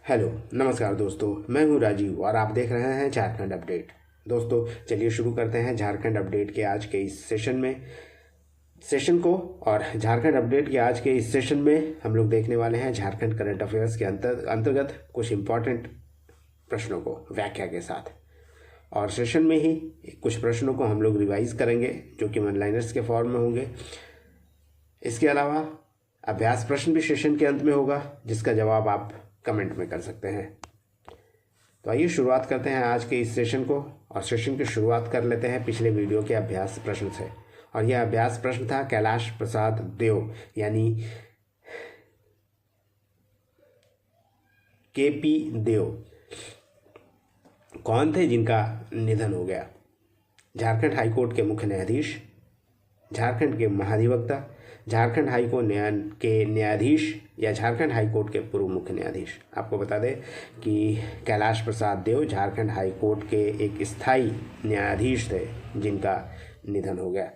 Hello नमस्कार दोस्तों, मैं हूं राजीव और आप देख रहे हैं झारखंड अपडेट। दोस्तों चलिए शुरू करते हैं झारखंड अपडेट के आज के इस सेशन को। और झारखंड अपडेट के आज के इस सेशन में हम लोग देखने वाले हैं झारखंड करंट अफेयर्स के अंतर्गत कुछ इम्पॉर्टेंट प्रश्नों को व्याख्या के साथ। और सेशन में ही कुछ प्रश्नों को हम लोग रिवाइज करेंगे जो कि वन लाइनर्स के फॉर्म में होंगे। इसके अलावा अभ्यास प्रश्न भी सेशन के अंत में होगा जिसका जवाब आप कमेंट में कर सकते हैं। तो आइए शुरुआत करते हैं आज के इस सेशन को। और सेशन की शुरुआत कर लेते हैं पिछले वीडियो के अभ्यास प्रश्न से। और यह अभ्यास प्रश्न था कैलाश प्रसाद देव यानी केपी देव कौन थे जिनका निधन हो गया? झारखंड हाईकोर्ट के मुख्य न्यायाधीश, झारखंड के महाधिवक्ता, झारखंड हाईकोर्ट के न्यायाधीश या झारखंड हाईकोर्ट के पूर्व मुख्य न्यायाधीश। आपको बता दें कि कैलाश प्रसाद देव झारखंड हाईकोर्ट के एक स्थायी न्यायाधीश थे जिनका निधन हो गया।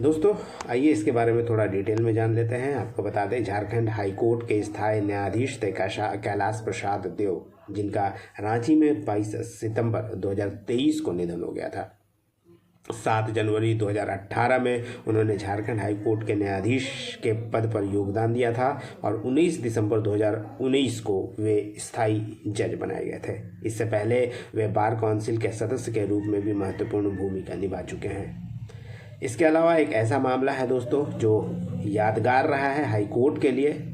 दोस्तों आइए इसके बारे में थोड़ा डिटेल में जान लेते हैं। आपको बता दें झारखंड हाईकोर्ट के स्थायी न्यायाधीश थे कैलाश प्रसाद देव जिनका रांची में 22 सितंबर 2023 को निधन हो गया था। 7 जनवरी 2018 में उन्होंने झारखंड हाईकोर्ट के न्यायाधीश के पद पर योगदान दिया था और 19 दिसंबर 2019 को वे स्थायी जज बनाए गए थे। इससे पहले वे बार काउंसिल के सदस्य के रूप में भी महत्वपूर्ण भूमिका निभा चुके हैं। इसके अलावा एक ऐसा मामला है दोस्तों जो यादगार रहा है हाईकोर्ट के लिए।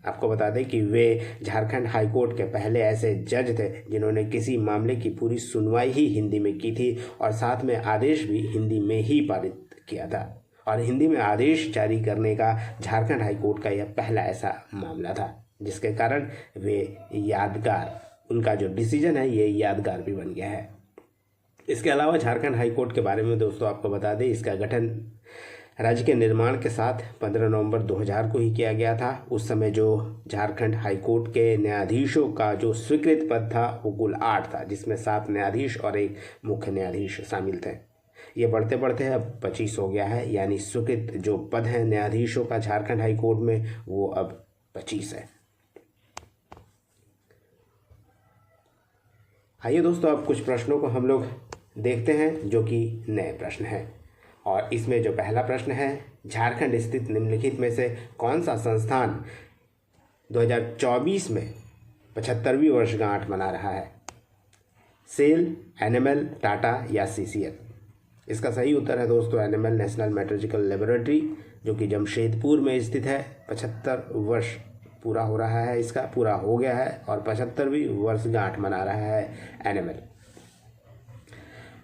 आपको बता दें कि वे झारखंड हाईकोर्ट के पहले ऐसे जज थे जिन्होंने किसी मामले की पूरी सुनवाई ही हिंदी में की थी और साथ में आदेश भी हिंदी में ही पारित किया था। और हिंदी में आदेश जारी करने का झारखंड हाईकोर्ट का यह पहला ऐसा मामला था जिसके कारण वे यादगार, उनका जो डिसीजन है ये यादगार भी बन गया है। इसके अलावा झारखंड हाईकोर्ट के बारे में दोस्तों आपको बता दें इसका गठन राज्य के निर्माण के साथ 15 नवंबर 2000 को ही किया गया था। उस समय जो झारखंड हाईकोर्ट के न्यायाधीशों का जो स्वीकृत पद था वो कुल 8 था, जिसमें 7 न्यायाधीश और एक मुख्य न्यायाधीश शामिल थे। ये बढ़ते बढ़ते अब 25 हो गया है, यानी स्वीकृत जो पद हैं न्यायाधीशों का झारखंड हाईकोर्ट में वो अब 25 है। आइए दोस्तों अब कुछ प्रश्नों को हम लोग देखते हैं जो कि नए प्रश्न हैं। और इसमें जो पहला प्रश्न है, झारखंड स्थित निम्नलिखित में से कौन सा संस्थान 2024 में 75वीं वर्षगांठ मना रहा है? सेल, एनएमएल, टाटा या सीसीएल? इसका सही उत्तर है दोस्तों एनएमएल नेशनल मेट्रोलॉजिकल लेबोरेटरी जो कि जमशेदपुर में स्थित है। 75 वर्ष पूरा हो रहा है, इसका पूरा हो गया है और 75वीं वर्षगांठ मना रहा है एनएमएल।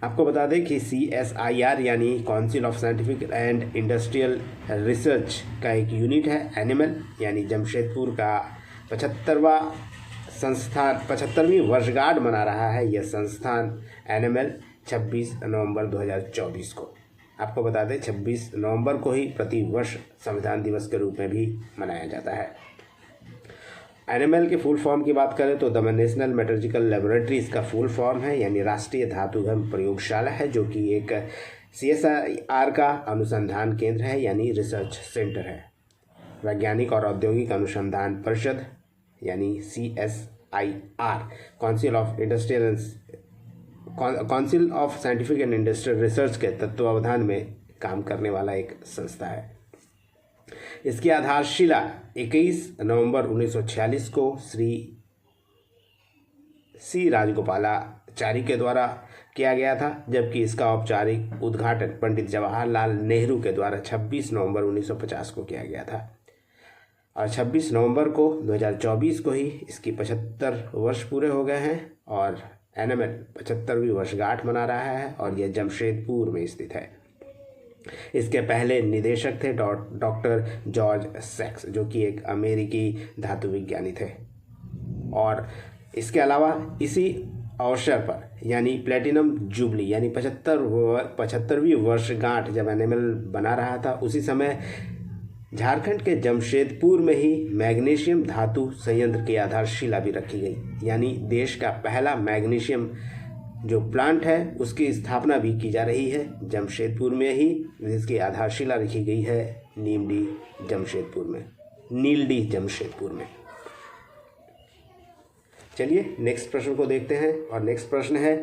आपको बता दें कि CSIR यानी council of scientific and industrial research का एक यूनिट है। एनिमल यानी जमशेदपुर का 75वीं वर्षगांठ मना रहा है यह संस्थान एनिमल 26 नवंबर 2024 को। आपको बता दें 26 नवंबर को ही प्रति वर्ष संविधान दिवस के रूप में भी मनाया जाता है। एनएमएल के फुल फॉर्म की बात करें तो द नेशनल मेट्रोलॉजिकल लेबोरेटरी इसका फुल फॉर्म है, यानी राष्ट्रीय धातुघन प्रयोगशाला है जो कि एक CSIR का अनुसंधान केंद्र है यानी रिसर्च सेंटर है। वैज्ञानिक और औद्योगिक अनुसंधान परिषद यानी CSIR council of scientific and industrial research के तत्वावधान में काम करने वाला एक संस्था है। इसकी आधारशिला 21 नवंबर 1946 को श्री C राजगोपालाचारी के द्वारा किया गया था, जबकि इसका औपचारिक उद्घाटन पंडित जवाहरलाल नेहरू के द्वारा 26 नवंबर 1950 को किया गया था। और 26 नवंबर को 2024 को ही इसकी 75 वर्ष पूरे हो गए हैं और एनएमएल 75वीं वर्षगांठ मना रहा है और यह जमशेदपुर में स्थित है। इसके पहले निदेशक थे डॉक्टर जॉर्ज सैक्स जो कि एक अमेरिकी धातु विज्ञानी थे। और इसके अलावा इसी अवसर पर यानी प्लेटिनम जुबली यानी 75वीं वर्षगांठ जब एनएमएल बना रहा था उसी समय झारखंड के जमशेदपुर में ही मैग्नीशियम धातु संयंत्र की आधारशिला भी रखी गई, यानी देश का पहला मैग्नीशियम जो प्लांट है उसकी स्थापना भी की जा रही है जमशेदपुर में ही, जिसकी आधारशिला रखी गई है नीलडी जमशेदपुर में। चलिए नेक्स्ट प्रश्न को देखते हैं। और नेक्स्ट प्रश्न है,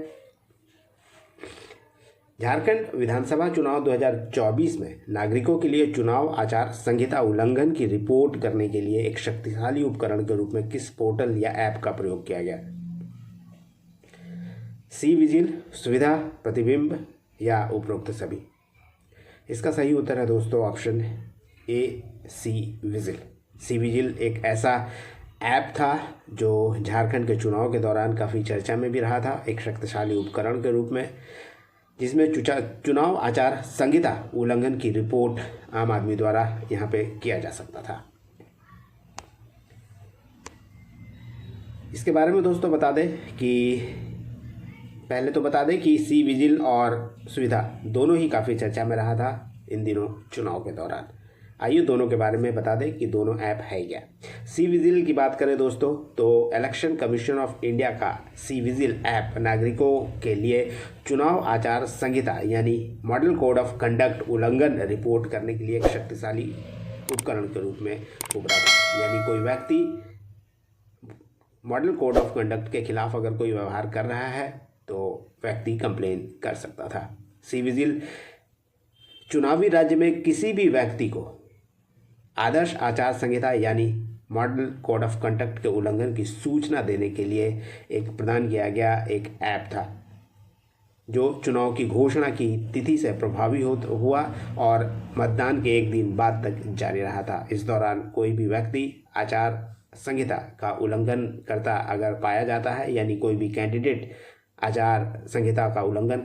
झारखंड विधानसभा चुनाव 2024 में नागरिकों के लिए चुनाव आचार संहिता उल्लंघन की रिपोर्ट करने के लिए एक शक्तिशाली उपकरण के रूप में किस पोर्टल या ऐप का प्रयोग किया गया? सी विजिल, सुविधा, प्रतिबिंब या उपरोक्त सभी? इसका सही उत्तर है दोस्तों option A, C Vigil. C Vigil एक ऐसा ऐप था जो झारखंड के चुनाव के दौरान काफ़ी चर्चा में भी रहा था, एक शक्तिशाली उपकरण के रूप में, जिसमें चुनाव आचार संहिता उल्लंघन की रिपोर्ट आम आदमी द्वारा यहाँ पे किया जा सकता था। इसके बारे में दोस्तों पहले तो बता दें कि सी विजिल और सुविधा दोनों ही काफ़ी चर्चा में रहा था इन दिनों चुनाव के दौरान। आइए दोनों के बारे में बता दें कि दोनों ऐप है क्या। सी विजिल की बात करें दोस्तों तो इलेक्शन कमीशन ऑफ इंडिया का सी विजिल ऐप नागरिकों के लिए चुनाव आचार संहिता यानी मॉडल कोड ऑफ कंडक्ट उल्लंघन रिपोर्ट करने के लिए एक शक्तिशाली उपकरण के रूप में उभरा था। यानी कोई व्यक्ति मॉडल कोड ऑफ कंडक्ट के खिलाफ अगर कोई व्यवहार कर रहा है तो व्यक्ति कंप्लेन कर सकता था। सी विजिल चुनावी राज्य में किसी भी व्यक्ति को आदर्श आचार संहिता यानी मॉडल कोड ऑफ कंडक्ट के उल्लंघन की सूचना देने के लिए एक प्रदान किया गया एक ऐप था, जो चुनाव की घोषणा की तिथि से प्रभावी हुआ और मतदान के एक दिन बाद तक जारी रहा था। इस दौरान कोई भी व्यक्ति आचार संहिता का उल्लंघन करता अगर पाया जाता है, यानी कोई भी कैंडिडेट आचार संहिता का उल्लंघन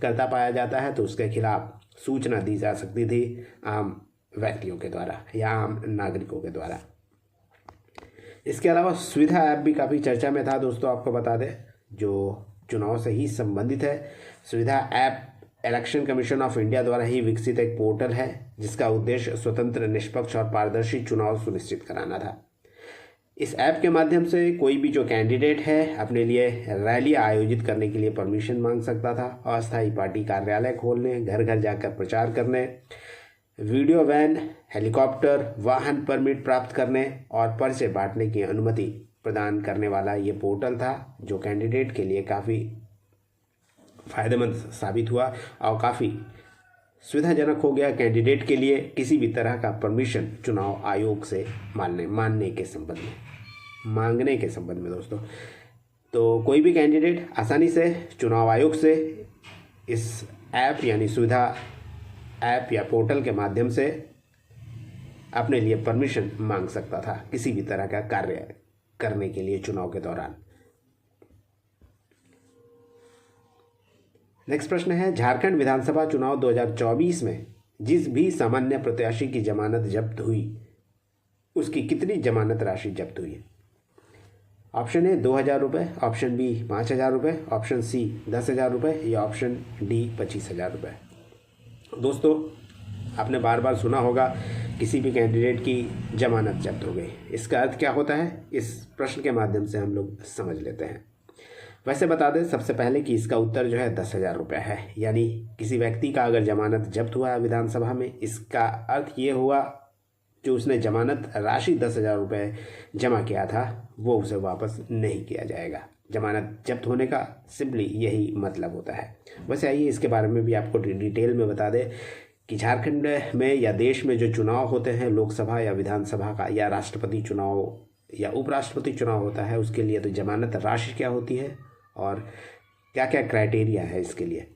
करता पाया जाता है, तो उसके खिलाफ सूचना दी जा सकती थी आम व्यक्तियों के द्वारा या आम नागरिकों के द्वारा। इसके अलावा सुविधा ऐप भी काफ़ी चर्चा में था दोस्तों, आपको बता दें, जो चुनाव से ही संबंधित है। सुविधा app election commission of India द्वारा ही विकसित एक पोर्टल है जिसका उद्देश्य स्वतंत्र, निष्पक्ष और पारदर्शी चुनाव सुनिश्चित कराना था। इस ऐप के माध्यम से कोई भी जो कैंडिडेट है अपने लिए रैलियां आयोजित करने के लिए परमिशन मांग सकता था, अस्थायी पार्टी कार्यालय खोलने, घर घर जाकर प्रचार करने, वीडियो वैन, हेलीकॉप्टर, वाहन परमिट प्राप्त करने और पर्चे बांटने की अनुमति प्रदान करने वाला ये पोर्टल था, जो कैंडिडेट के लिए काफ़ी फायदेमंद साबित हुआ और काफ़ी सुविधाजनक हो गया कैंडिडेट के लिए किसी भी तरह का परमिशन चुनाव आयोग से मांगने के संबंध में दोस्तों। तो कोई भी कैंडिडेट आसानी से चुनाव आयोग से इस ऐप यानी सुविधा ऐप या पोर्टल के माध्यम से अपने लिए परमिशन मांग सकता था किसी भी तरह का कार्य करने के लिए चुनाव के दौरान। नेक्स्ट प्रश्न है, झारखंड विधानसभा चुनाव 2024 में जिस भी सामान्य प्रत्याशी की जमानत जब्त हुई उसकी कितनी जमानत राशि जब्त हुई है? ऑप्शन ए 2,000 रुपये, ऑप्शन बी 5,000 रुपये, ऑप्शन सी 10,000 रुपये या ऑप्शन डी 25,000 रुपये। दोस्तों आपने बार बार सुना होगा किसी भी कैंडिडेट की जमानत जब्त हो गई, इसका अर्थ क्या होता है इस प्रश्न के माध्यम से हम लोग समझ लेते हैं। वैसे बता दें सबसे पहले कि इसका उत्तर जो है 10,000 रुपये है। यानी किसी व्यक्ति का अगर जमानत जब्त हुआ है विधानसभा में, इसका अर्थ ये हुआ जो उसने जमानत राशि 10,000 रुपये जमा किया था वो उसे वापस नहीं किया जाएगा। जमानत जब्त होने का सिंपली यही मतलब होता है। वैसे आइए इसके बारे में भी आपको डिटेल में बता दें कि झारखंड में या देश में जो चुनाव होते हैं, लोकसभा या विधानसभा का या राष्ट्रपति चुनाव या उपराष्ट्रपति चुनाव होता है, उसके लिए तो जमानत राशि क्या होती है और क्या क्या क्राइटेरिया है इसके लिए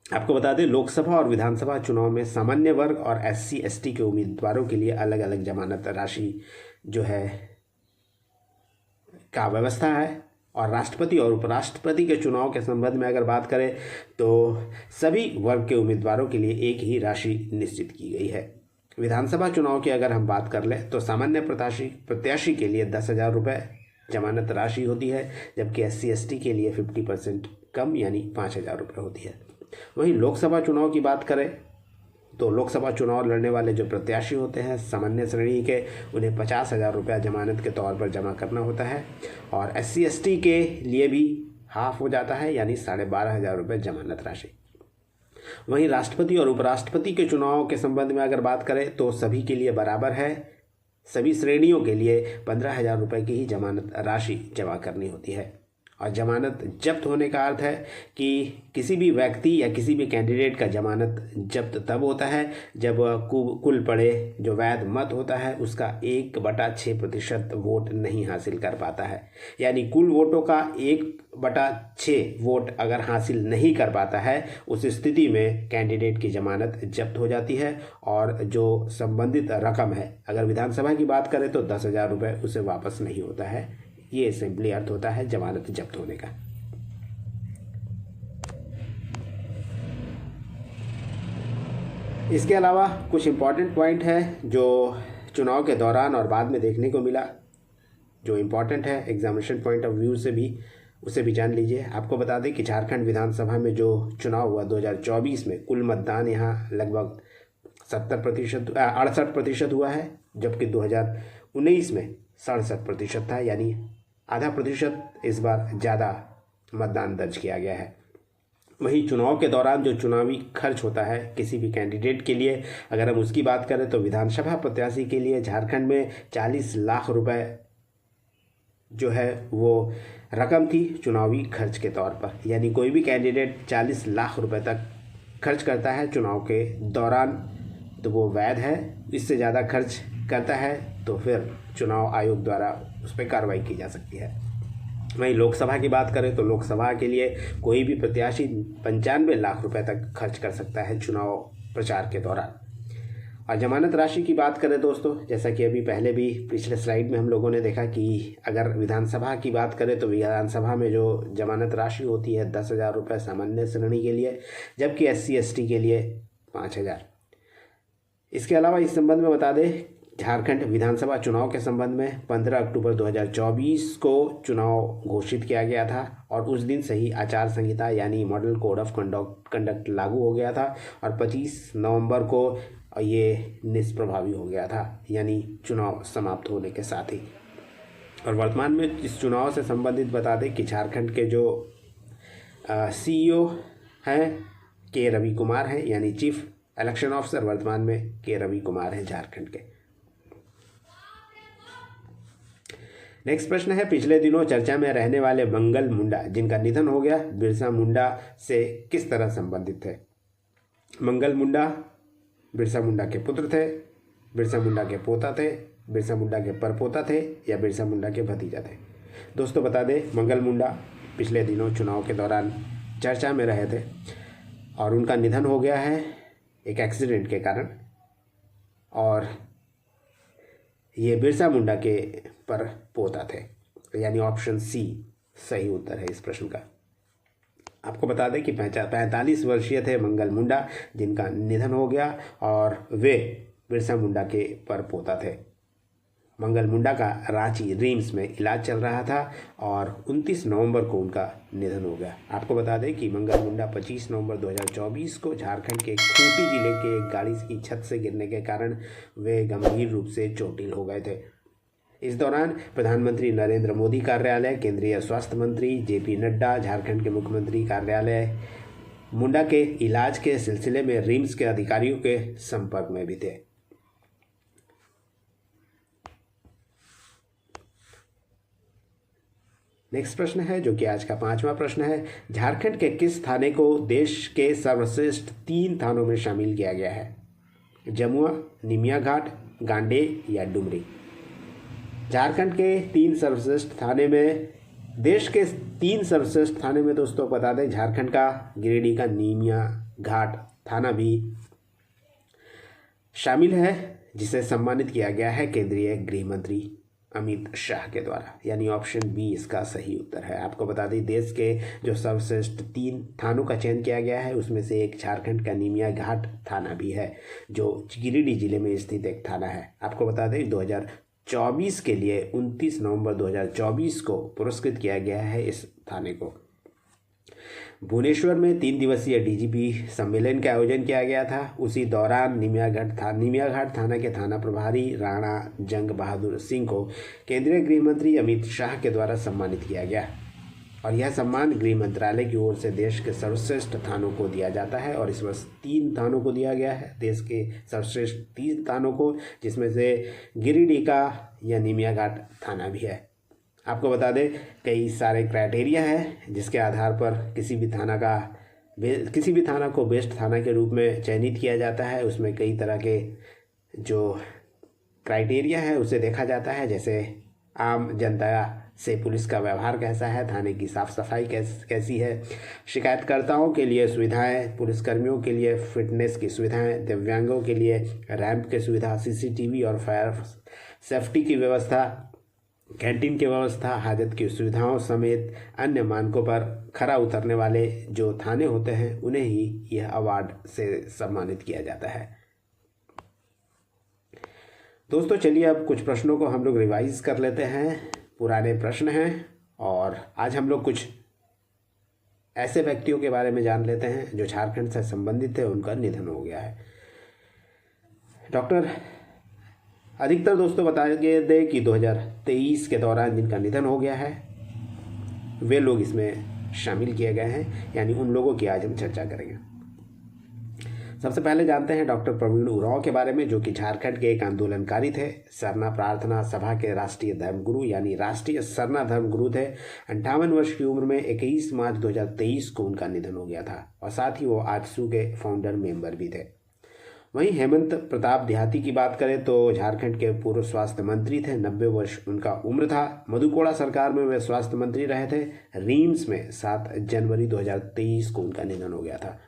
आपको बता दें। लोकसभा और विधानसभा चुनाव में सामान्य वर्ग और SC ST के उम्मीदवारों के लिए अलग अलग जमानत राशि जो है का व्यवस्था है, और राष्ट्रपति और उपराष्ट्रपति के चुनाव के संबंध में अगर बात करें तो सभी वर्ग के उम्मीदवारों के लिए एक ही राशि निश्चित की गई है। विधानसभा चुनाव की अगर हम बात कर लें तो सामान्य प्रत्याशी के लिए 10,000 रुपये जमानत राशि होती है, जबकि SC ST के लिए 50% कम यानी 5,000 रुपये होती है। वहीं लोकसभा चुनाव की बात करें तो लोकसभा चुनाव लड़ने वाले जो प्रत्याशी होते हैं सामान्य श्रेणी के, उन्हें 50,000 रुपया जमानत के तौर पर जमा करना होता है, और SC ST के लिए भी हाफ हो जाता है यानी 12,500 रुपये जमानत राशि। वहीं राष्ट्रपति और उपराष्ट्रपति के चुनाव के संबंध में अगर बात करें तो सभी के लिए बराबर है, सभी श्रेणियों के लिए 15,000 रुपये की ही जमानत राशि जमा करनी होती है। और जमानत जब्त होने का अर्थ है कि किसी भी व्यक्ति या किसी भी कैंडिडेट का जमानत जब्त तब होता है जब कुल पड़े जो वैध मत होता है उसका 1/6% वोट नहीं हासिल कर पाता है। यानी कुल वोटों का 1/6 वोट अगर हासिल नहीं कर पाता है उस स्थिति में कैंडिडेट की जमानत जब्त हो जाती है और जो संबंधित रकम है, अगर विधानसभा की बात करें तो 10,000 रुपये उसे वापस नहीं होता है। ये सिंपली अर्थ होता है जमानत जब्त होने का। इसके अलावा कुछ इम्पॉर्टेंट पॉइंट है जो चुनाव के दौरान और बाद में देखने को मिला, जो इम्पॉर्टेंट है एग्जामिनेशन पॉइंट ऑफ व्यू से भी, उसे भी जान लीजिए। आपको बता दें कि झारखंड विधानसभा में जो चुनाव हुआ 2024 में कुल मतदान यहाँ लगभग 68% हुआ है, जबकि 2019 में 67% था, यानी आधा प्रतिशत इस बार ज़्यादा मतदान दर्ज किया गया है। वहीं चुनाव के दौरान जो चुनावी खर्च होता है किसी भी कैंडिडेट के लिए, अगर हम उसकी बात करें तो विधानसभा प्रत्याशी के लिए झारखंड में 40 लाख रुपए जो है वो रकम थी चुनावी खर्च के तौर पर। यानी कोई भी कैंडिडेट 40 लाख रुपए तक खर्च करता है चुनाव के दौरान तो वो वैध है। इससे ज़्यादा खर्च करता है तो फिर चुनाव आयोग द्वारा उस पर कार्रवाई की जा सकती है। वहीं लोकसभा की बात करें तो लोकसभा के लिए कोई भी प्रत्याशी 95 लाख रुपए तक खर्च कर सकता है चुनाव प्रचार के दौरान। और जमानत राशि की बात करें दोस्तों, जैसा कि अभी पहले भी पिछले स्लाइड में हम लोगों ने देखा कि अगर विधानसभा की बात करें तो विधानसभा में जो जमानत राशि होती है 10,000 रुपये सामान्य श्रेणी के लिए, जबकि SC/ST के लिए 5,000। इसके अलावा इस संबंध में बता दें, झारखंड विधानसभा चुनाव के संबंध में 15 अक्टूबर 2024 को चुनाव घोषित किया गया था और उस दिन से ही आचार संहिता यानी मॉडल कोड ऑफ कंडक्ट लागू हो गया था और 25 नवंबर को ये निष्प्रभावी हो गया था, यानी चुनाव समाप्त होने के साथ ही। और वर्तमान में इस चुनाव से संबंधित बता दें कि झारखंड के जो CEO हैं के रवि कुमार हैं, यानी चीफ इलेक्शन ऑफिसर वर्तमान में के रवि कुमार हैं झारखंड के। नेक्स्ट प्रश्न है, पिछले दिनों चर्चा में रहने वाले मंगल मुंडा जिनका निधन हो गया बिरसा मुंडा से किस तरह संबंधित थे? मंगल मुंडा बिरसा मुंडा के पुत्र थे, बिरसा मुंडा के पोता थे, बिरसा मुंडा के परपोता थे या बिरसा मुंडा के भतीजा थे? दोस्तों बता दें, मंगल मुंडा पिछले दिनों चुनाव के दौरान चर्चा में रहे थे और उनका निधन हो गया है एक एक्सीडेंट के कारण, और ये बिरसा मुंडा के पर पोता थे, यानी ऑप्शन C सही उत्तर है इस प्रश्न का। आपको बता दें कि 45 वर्षीय थे मंगल मुंडा जिनका निधन हो गया और वे बिरसा मुंडा के पर पोता थे। मंगल मुंडा का रांची रिम्स में इलाज चल रहा था और 29 नवंबर को उनका निधन हो गया। आपको बता दें कि मंगल मुंडा 25 नवंबर 2024 को झारखंड के खूंटी जिले के एक गाड़ी की छत से गिरने के कारण वे गंभीर रूप से चोटिल हो गए थे। इस दौरान प्रधानमंत्री नरेंद्र मोदी कार्यालय, केंद्रीय स्वास्थ्य मंत्री JP नड्डा, झारखंड के मुख्यमंत्री कार्यालय मुंडा के इलाज के सिलसिले में रिम्स के अधिकारियों के संपर्क में भी थे। नेक्स्ट प्रश्न है जो कि आज का 5वां प्रश्न है, झारखंड के किस थाने को देश के सर्वश्रेष्ठ 3 थानों में शामिल किया गया है? जमुआ, निमिया घाट, गांडे या डुमरी? झारखंड के 3 सर्वश्रेष्ठ थाने में, देश के 3 सर्वश्रेष्ठ थाने में दोस्तों बता दें झारखंड का गिरिडीह का निमिया घाट थाना भी शामिल है, जिसे सम्मानित किया गया है केंद्रीय गृह मंत्री अमित शाह के द्वारा, यानी ऑप्शन B इसका सही उत्तर है। आपको बता दें देश के जो सर्वश्रेष्ठ 3 थानों का चयन किया गया है उसमें से एक झारखंड का निमिया घाट थाना भी है जो गिरिडीह जिले में स्थित एक थाना है। आपको बता दें 2024 के लिए 29 नवंबर 2024 को पुरस्कृत किया गया है इस थाने को। भुवनेश्वर में 3 दिवसीय DGP सम्मेलन का आयोजन किया गया था। उसी दौरान निमिया घाट थाना के थाना प्रभारी राणा जंग बहादुर सिंह को केंद्रीय गृह मंत्री अमित शाह के द्वारा सम्मानित किया गया। और यह सम्मान गृह मंत्रालय की ओर से देश के सर्वश्रेष्ठ थानों को दिया जाता है। और इस वर्ष 3 थानों को दिया गया है, देश के सर्वश्रेष्ठ 3 थानों को, जिसमें से गिरिडीह का या निमिया घाट थाना भी है। आपको बता दें कई सारे क्राइटेरिया है जिसके आधार पर किसी भी थाना को बेस्ट थाना के रूप में चयनित किया जाता है। उसमें कई तरह के जो क्राइटेरिया है उसे देखा जाता है, जैसे आम जनता से पुलिस का व्यवहार कैसा है, थाने की साफ़ सफाई कैसी है, शिकायतकर्ताओं के लिए सुविधाएं, पुलिसकर्मियों के लिए फिटनेस की सुविधाएं, दिव्यांगों के लिए रैंप की सुविधा, सीसीटीवी और फायर सेफ्टी की व्यवस्था, कैंटीन की व्यवस्था, हाजत की सुविधाओं समेत अन्य मानकों पर खरा उतरने वाले जो थाने होते हैं उन्हें ही यह अवार्ड से सम्मानित किया जाता है। दोस्तों चलिए अब कुछ प्रश्नों को हम लोग रिवाइज कर लेते हैं। पुराने प्रश्न हैं और आज हम लोग कुछ ऐसे व्यक्तियों के बारे में जान लेते हैं जो झारखंड से संबंधित थे, उनका निधन हो गया है। अधिकतर दोस्तों बता दें कि 2023 के दौरान जिनका निधन हो गया है वे लोग इसमें शामिल किए गए हैं, यानी उन लोगों की आज हम चर्चा करेंगे। सबसे पहले जानते हैं डॉक्टर प्रवीण उरांव के बारे में, जो कि झारखंड के एक आंदोलनकारी थे, सरना प्रार्थना सभा के राष्ट्रीय धर्मगुरु यानी राष्ट्रीय सरना धर्मगुरु थे। 58 वर्ष की उम्र में 21 मार्च 2023 को उनका निधन हो गया था और साथ ही वो आजसू के फाउंडर मेंबर भी थे। वहीं हेमंत प्रताप देहाती की बात करें तो झारखंड के पूर्व स्वास्थ्य मंत्री थे, 90 वर्ष उनका उम्र था। मधुकोड़ा सरकार में वे स्वास्थ्य मंत्री रहे थे। रीम्स में 7 जनवरी 2023 को उनका निधन हो गया था।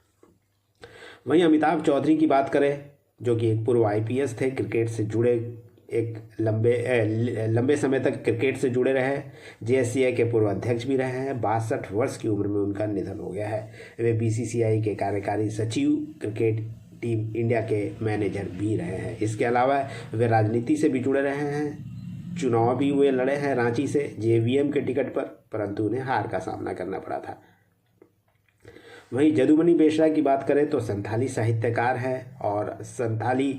वहीं अमिताभ चौधरी की बात करें जो कि एक पूर्व आईपीएस थे, क्रिकेट से जुड़े, एक लंबे समय तक क्रिकेट से जुड़े रहे, जेएससीआई के पूर्व अध्यक्ष भी रहे हैं। 62 वर्ष की उम्र में उनका निधन हो गया है। वे बीसीसीआई के कार्यकारी सचिव, क्रिकेट टीम इंडिया के मैनेजर भी रहे हैं। इसके अलावा वे राजनीति से भी जुड़े रहे हैं, चुनाव भी वे लड़े हैं रांची से जेवीएम के टिकट पर, परंतु उन्हें हार का सामना करना पड़ा था। वहीं जदुमणि बेसरा की बात करें तो संथाली साहित्यकार है और संथाली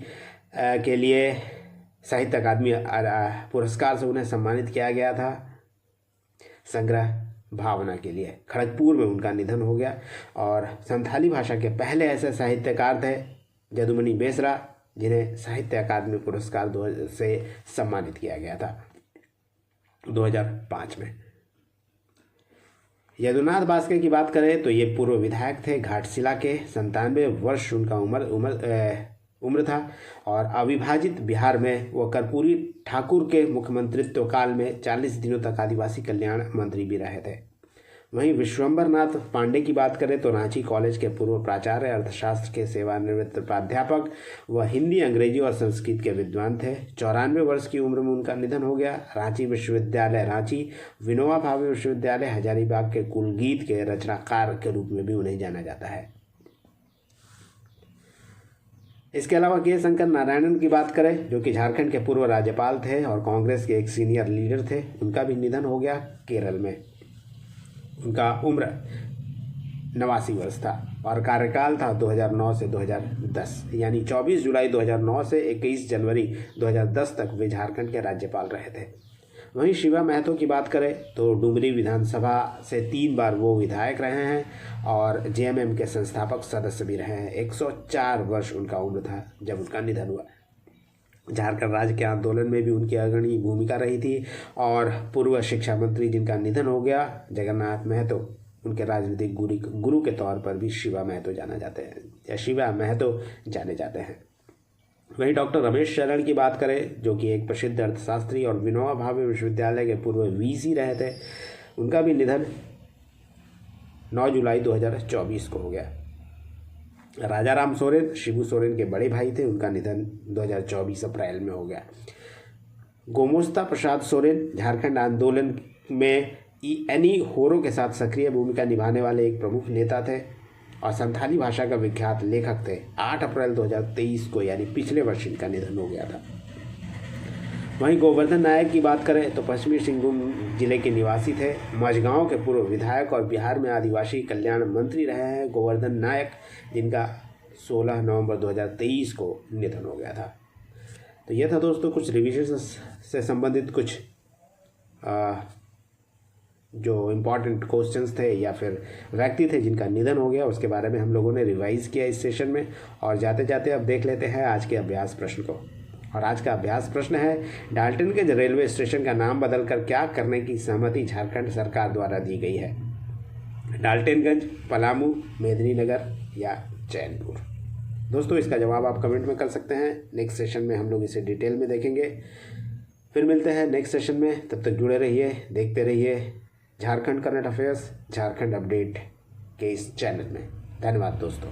के लिए साहित्य अकादमी पुरस्कार से उन्हें सम्मानित किया गया था संग्रह भावना के लिए। खड़गपुर में उनका निधन हो गया और संथाली भाषा के पहले ऐसे साहित्यकार थे जदुमणि बेसरा जिन्हें साहित्य अकादमी पुरस्कार से सम्मानित किया गया था 2005 में। यदुनाथ बास्के की बात करें तो ये पूर्व विधायक थे घाटशिला के। 97 वर्ष उनका उम्र था और अविभाजित बिहार में वो कर्पूरी ठाकुर के मुख्यमंत्रित्व काल में 40 दिनों तक आदिवासी कल्याण मंत्री भी रहे थे। वहीं विश्वंबर नाथ पांडे की बात करें तो रांची कॉलेज के पूर्व प्राचार्य, अर्थशास्त्र के सेवानिवृत्त प्राध्यापक व हिंदी, अंग्रेजी और संस्कृत के विद्वान थे। 94 वर्ष की उम्र में उनका निधन हो गया। रांची विश्वविद्यालय रांची, विनोबा भावे विश्वविद्यालय हजारीबाग के कुलगीत के रचनाकार के रूप में भी उन्हें जाना जाता है। इसके अलावा के शंकर नारायणन की बात करें जो कि झारखंड के पूर्व राज्यपाल थे और कांग्रेस के एक सीनियर लीडर थे, उनका भी निधन हो गया केरल में। उनका उम्र 89 वर्ष था और कार्यकाल था 2009 से 2010, यानी 24 जुलाई 2009 से 21 जनवरी 2010 तक वे झारखंड के राज्यपाल रहे थे। वहीं शिवा महतो की बात करें तो डुमरी विधानसभा से 3 बार वो विधायक रहे हैं और जेएमएम के संस्थापक सदस्य भी रहे हैं। 104 वर्ष उनका उम्र था जब उनका निधन हुआ। झारखंड राज्य के आंदोलन में भी उनकी अग्रणी भूमिका रही थी और पूर्व शिक्षा मंत्री जिनका निधन हो गया जगन्नाथ महतो, उनके राजनीतिक गुरु के तौर पर भी शिवा महतो जाने जाते हैं। वहीं डॉक्टर रमेश शरण की बात करें जो कि एक प्रसिद्ध अर्थशास्त्री और विनोबा भावे विश्वविद्यालय के पूर्व वीसी रहे थे, उनका भी निधन 9 जुलाई 2024 को हो गया। राजा राम सोरेन शिबू सोरेन के बड़े भाई थे, उनका निधन 2024 अप्रैल में हो गया। गोमोस्ता प्रसाद सोरेन झारखंड आंदोलन में एनी होरो के साथ सक्रिय भूमिका निभाने वाले एक प्रमुख नेता थे और संथाली भाषा का विख्यात लेखक थे। 8 अप्रैल 2023 को यानी पिछले वर्ष इनका निधन हो गया था। वहीं गोवर्धन नायक की बात करें तो पश्चिमी सिंहभूम जिले के निवासी थे, मझगांव के पूर्व विधायक और बिहार में आदिवासी कल्याण मंत्री रहे हैं गोवर्धन नायक, जिनका 16 नवंबर 2023 को निधन हो गया था। तो यह था दोस्तों कुछ रिविजन से संबंधित कुछ जो इम्पॉर्टेंट क्वेश्चंस थे या फिर व्यक्ति थे जिनका निधन हो गया, उसके बारे में हम लोगों ने रिवाइज किया इस सेशन में। और जाते जाते अब देख लेते हैं आज के अभ्यास प्रश्न को। और आज का अभ्यास प्रश्न है, डाल्टनगंज रेलवे स्टेशन का नाम बदलकर क्या करने की सहमति झारखंड सरकार द्वारा दी गई है? डाल्टनगंज, पलामू, मेदिनीनगर या चैनपुर? दोस्तों इसका जवाब आप कमेंट में कर सकते हैं। नेक्स्ट सेशन में हम लोग इसे डिटेल में देखेंगे। फिर मिलते हैं नेक्स्ट सेशन में, तब तक जुड़े रहिए, देखते रहिए Jharkhand current affairs, Jharkhand update के इस चैनल में। धन्यवाद दोस्तों।